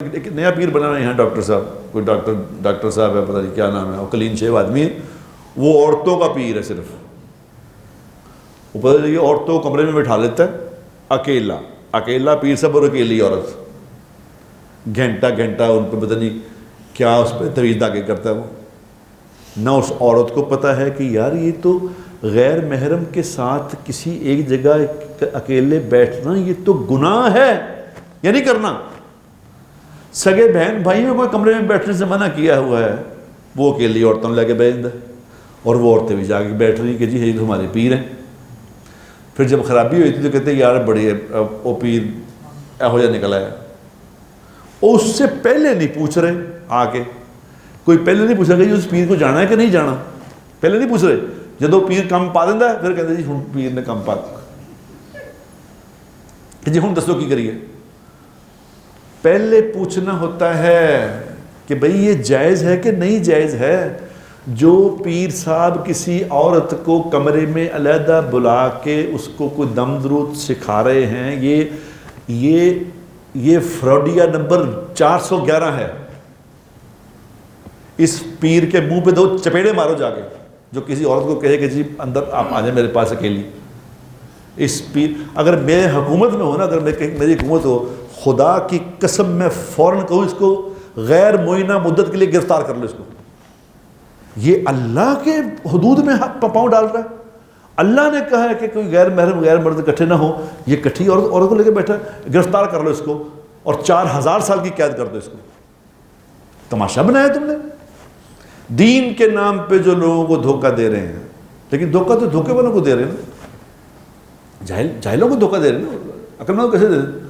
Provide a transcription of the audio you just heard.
ایک نیا پیر بنا ہے یہاں ڈاکٹر صاحب، کوئی ڈاکٹر صاحب ہے، پتہ نہیں کیا نام ہے، وہ کلین شیو آدمی ہے، وہ عورتوں کا پیر ہے صرف. وہ پتہ نہیں عورتوں کو کمرے میں بٹھا لیتا ہے، اکیلا پیر صاحب اور اکیلی عورت، گھنٹہ ان پہ پتہ نہیں کیا اس پہ تویز داغے کرتا ہے وہ. نہ اس عورت کو پتہ ہے کہ یار یہ تو غیر محرم کے ساتھ کسی ایک جگہ اکیلے بیٹھنا یہ تو گناہ ہے، یہ نہیں کرنا. سگے بہن بھائیوں کو کمرے میں بیٹھنے سے منع کیا ہوا ہے، وہ اکیلی عورتوں لے کے بیٹھ جاتا ہے، اور وہ عورتیں بھی جا کے بیٹھ رہی کہ جی یہ ہمارے پیر ہیں. پھر جب خرابی ہوئی تھی تو کہتے ہیں یار بڑی وہ پیر ایہو جا نکلا ہے. اس سے پہلے نہیں پوچھ رہے، آ کے کوئی پہلے نہیں پوچھ رہا کہ اس پیر کو جانا ہے کہ نہیں جانا، پہلے نہیں پوچھ رہے. جدو پیر کم پا دینا ہے پھر کہتے جی ہوں پیر نے کم پا جی ہوں دسو کی کریے. پہلے پوچھنا ہوتا ہے کہ بھئی یہ جائز ہے کہ نہیں جائز ہے. جو پیر صاحب کسی عورت کو کمرے میں علیحدہ بلا کے اس کو کوئی دم درود سکھا رہے ہیں، یہ فراڈیا نمبر 411 ہے. اس پیر کے منہ پہ 2 چپیڑے مارو جا کے جو کسی عورت کو کہے کہ جی اندر آپ آ جائیں میرے پاس اکیلی. اس پیر اگر میں حکومت میں ہوں نا، اگر میری حکومت ہو، خدا کی قسم میں فوراً کہوں اس کو غیر معینہ مدت کے لیے گرفتار کر لو اس کو. یہ اللہ کے حدود میں پاؤں ڈال رہا ہے. اللہ نے کہا ہے کہ کوئی غیر محرم غیر مرد اکٹھے نہ ہو، یہ کٹھی عورت کو لے کے بیٹھا ہے، گرفتار کر لو اس کو اور 4000 سال کی قید کر دو اس کو. تماشا بنایا تم نے. دین کے نام پہ جو لوگوں کو دھوکہ دے رہے ہیں، لیکن دھوکہ تو دھوکے والوں کو دے رہے ہیں نا، جاہلوں کو دھوکہ دے رہے ہیں نا. عقل مند کیسے دے رہے ہیں؟